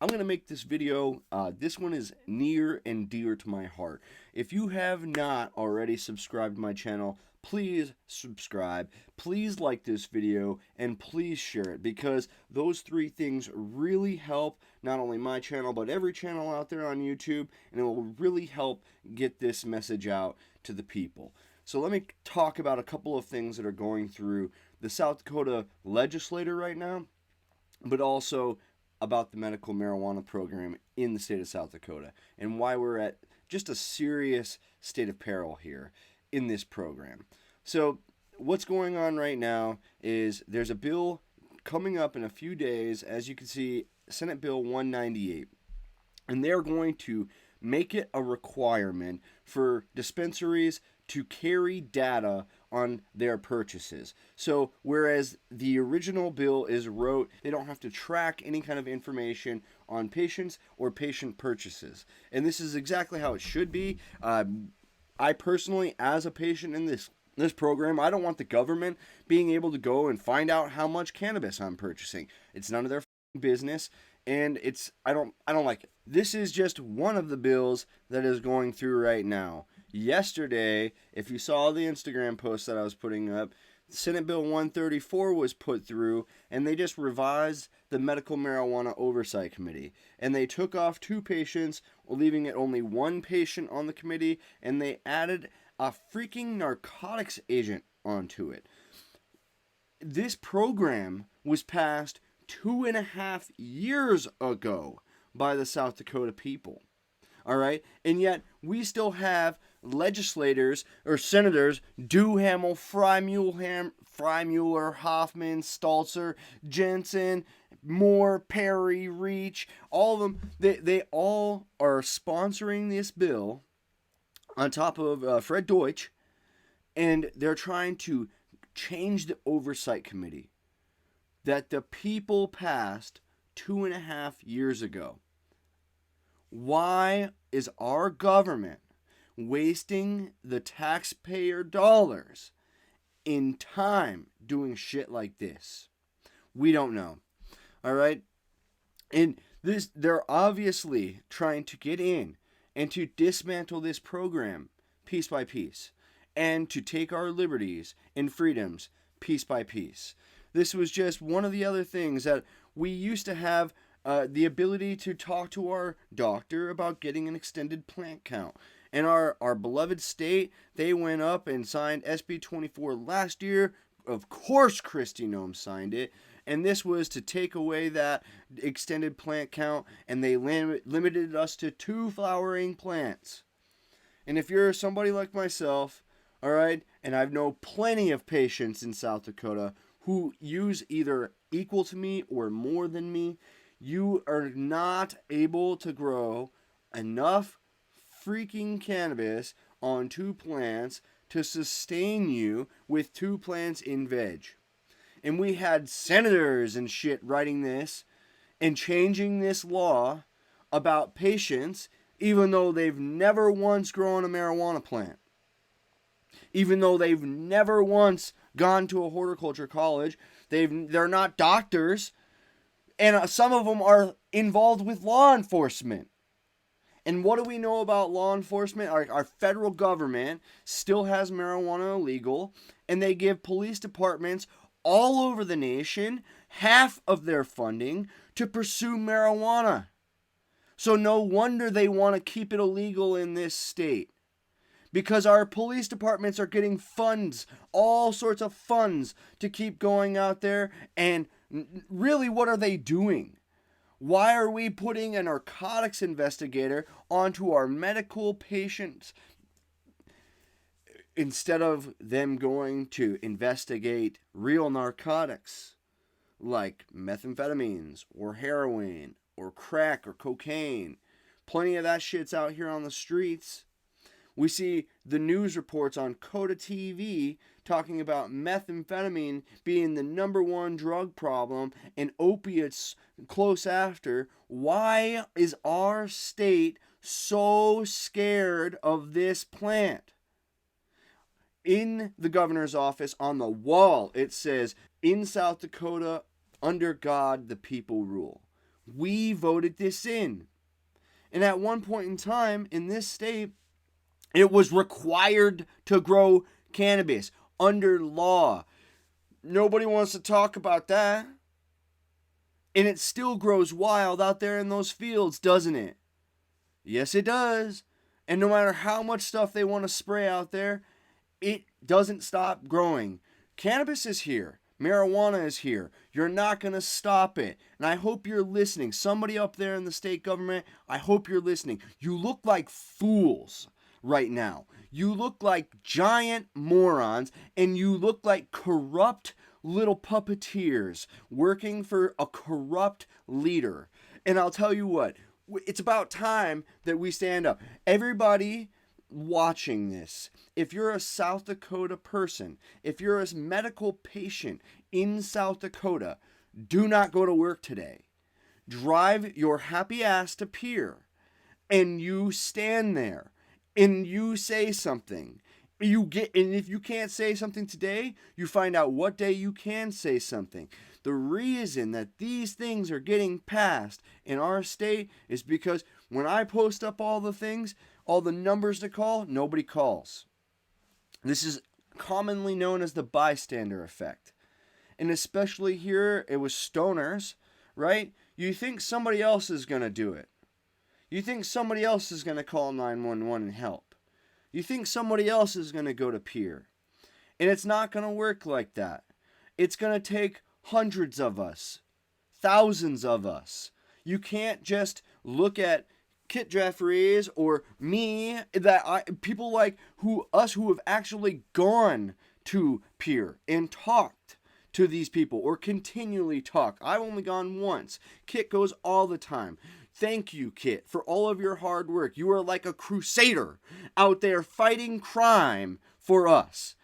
I'm going to make this video. This one is near and dear to my heart. If you have not already subscribed to my channel, please subscribe, please like this video, and please share it, because those three things really help not only my channel but every channel out there on YouTube, and it will really help get this message out to the people. So let me talk about a couple of things that are going through the South Dakota legislature right now, but also about the medical marijuana program in the state of South Dakota and why we're at just a serious state of peril here in this program. So what's going on right now is there's a bill coming up in a few days, as you can see, Senate Bill 198, and they're going to make it a requirement for dispensaries to carry data on their purchases. So whereas the original bill is wrote, they don't have to track any kind of information on patients or patient purchases. And this is exactly how it should be. I personally, as a patient in this program, I don't want the government being able to go and find out how much cannabis I'm purchasing. It's none of their business, and I don't like it. This is just one of the bills that is going through right now. Yesterday, if you saw the Instagram post that I was putting up, Senate Bill 134 was put through, and they just revised the Medical Marijuana Oversight Committee. And they took off 2 patients, leaving it only 1 patient on the committee, and they added a freaking narcotics agent onto it. This program was passed 2.5 years ago by the South Dakota people. All right, and yet we still have legislators or senators, Duhamel, Freimuller, Hoffman, Staltzer, Jensen, Moore, Perry, Reach, all of them. They all are sponsoring this bill on top of Fred Deutsch, and they're trying to change the oversight committee that the people passed 2.5 years ago. Why is our government wasting the taxpayer dollars in time doing shit like this? We don't know. All right? And they're obviously trying to get in and to dismantle this program piece by piece and to take our liberties and freedoms piece by piece. This was just one of the other things that we used to have the ability to talk to our doctor about getting an extended plant count. And our beloved state, they went up and signed SB 24 last year. Of course, Kristi Noem signed it. And this was to take away that extended plant count, and they limited us to 2 flowering plants. And if you're somebody like myself, all right, and I've known plenty of patients in South Dakota who use either equal to me or more than me, you are not able to grow enough freaking cannabis on 2 plants to sustain you with 2 plants in veg. And we had senators and shit writing this and changing this law about patients, even though they've never once grown a marijuana plant. Even though they've never once gone to a horticulture college, they're not doctors, and some of them are involved with law enforcement. And what do we know about law enforcement? Our federal government still has marijuana illegal, and they give police departments all over the nation half of their funding to pursue marijuana. So no wonder they want to keep it illegal in this state. Because our police departments are getting funds, all sorts of funds, to keep going out there. And really, what are they doing? Why are we putting a narcotics investigator onto our medical patients instead of them going to investigate real narcotics like methamphetamines or heroin or crack or cocaine? Plenty of that shit's out here on the streets. We see the news reports on Coda TV talking about methamphetamine being the #1 drug problem and opiates close after. Why is our state so scared of this plant? In the governor's office on the wall, it says, "In South Dakota, under God, the people rule." We voted this in. And at one point in time in this state, it was required to grow cannabis under law. Nobody wants to talk about that. And it still grows wild out there in those fields, doesn't it? Yes, it does. And no matter how much stuff they want to spray out there, it doesn't stop growing. Cannabis is here. Marijuana is here. You're not going to stop it. And I hope you're listening. Somebody up there in the state government, I hope you're listening. You look like fools right now. You look like giant morons, and you look like corrupt little puppeteers working for a corrupt leader. And I'll tell you what, it's about time that we stand up. Everybody watching this, if you're a South Dakota person, if you're a medical patient in South Dakota, do not go to work today. Drive your happy ass to Pier, and you stand there and you say something. And if you can't say something today, you find out what day you can say something. The reason that these things are getting passed in our state is because when I post up all the things, all the numbers to call, nobody calls. This is commonly known as the bystander effect. And especially here, it was stoners, right? You think somebody else is going to do it. You think somebody else is going to call 911 and help. You think somebody else is going to go to Pier. And it's not going to work like that. It's going to take hundreds of us, thousands of us. You can't just look at Kit Jeffries or me, people like who have actually gone to Pier and talked to these people or continually talk. I've only gone once. Kit goes all the time. Thank you, Kit, for all of your hard work. You are like a crusader out there fighting crime for us.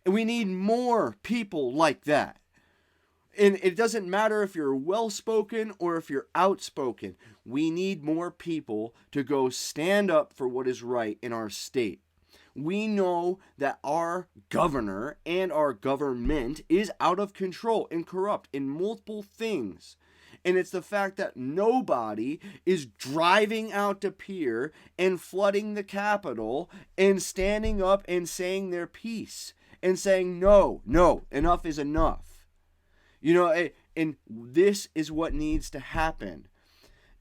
And we need more people like that. And it doesn't matter if you're well-spoken or if you're outspoken. We need more people to go stand up for what is right in our state. We know that our governor and our government is out of control and corrupt in multiple things. And it's the fact that nobody is driving out to Pier and flooding the Capitol and standing up and saying their piece and saying, no, enough is enough. You know, and this is what needs to happen.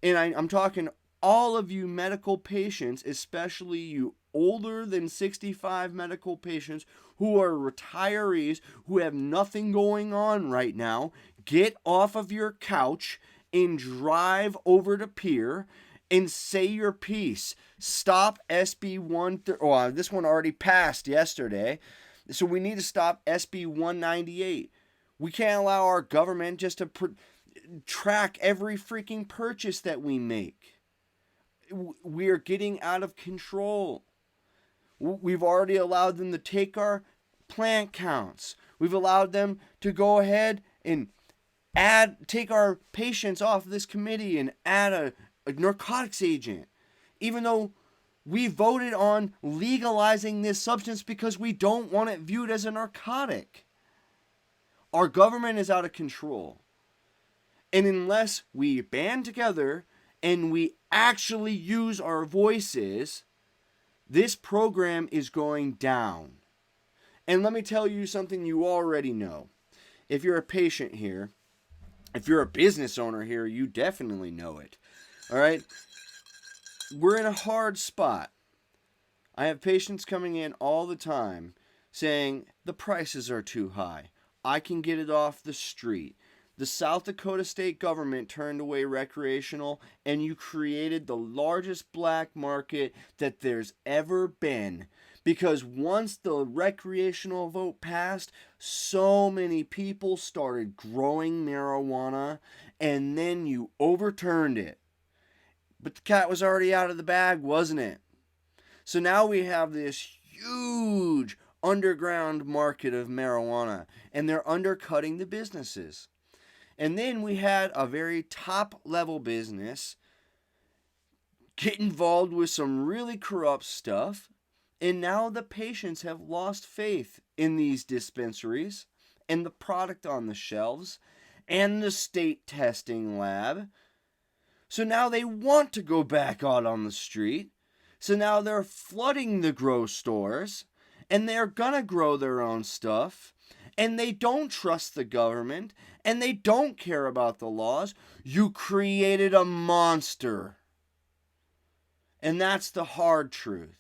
And I'm talking all of you medical patients, especially you older than 65 medical patients who are retirees, who have nothing going on right now. Get off of your couch and drive over to Pier and say your piece. Stop SB 130. Oh, this one already passed yesterday. So we need to stop SB 198. We can't allow our government just to track every freaking purchase that we make. We are getting out of control. We've already allowed them to take our plant counts. We've allowed them to go ahead and take our patients off this committee and add a narcotics agent. Even though we voted on legalizing this substance because we don't want it viewed as a narcotic. Our government is out of control. And unless we band together and we actually use our voices, this program is going down. And let me tell you something you already know. If you're a patient here, if you're a business owner here, you definitely know it. All right? We're in a hard spot. I have patients coming in all the time saying the prices are too high. I can get it off the street. The South Dakota state government turned away recreational, and you created the largest black market that there's ever been. Because once the recreational vote passed, so many people started growing marijuana, and then you overturned it. But the cat was already out of the bag, wasn't it? So now we have this huge underground market of marijuana, and they're undercutting the businesses. And then we had a very top level business get involved with some really corrupt stuff. And now the patients have lost faith in these dispensaries and the product on the shelves and the state testing lab. So now they want to go back out on the street. So now they're flooding the grow stores, and they're gonna grow their own stuff, and they don't trust the government, and they don't care about the laws. You created a monster. And that's the hard truth.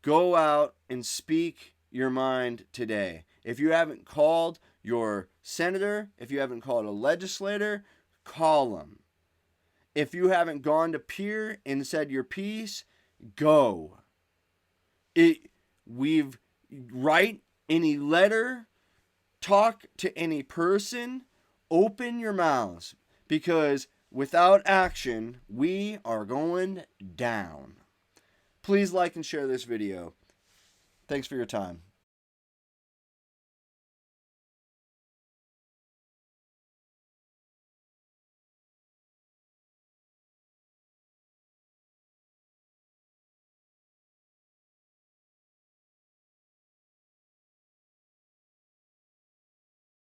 Go out and speak your mind today. If you haven't called your senator, if you haven't called a legislator, call them. If you haven't gone to peer and said your piece, go. Write any letter, talk to any person, open your mouths, because without action, we are going down. Please like and share this video. Thanks for your time.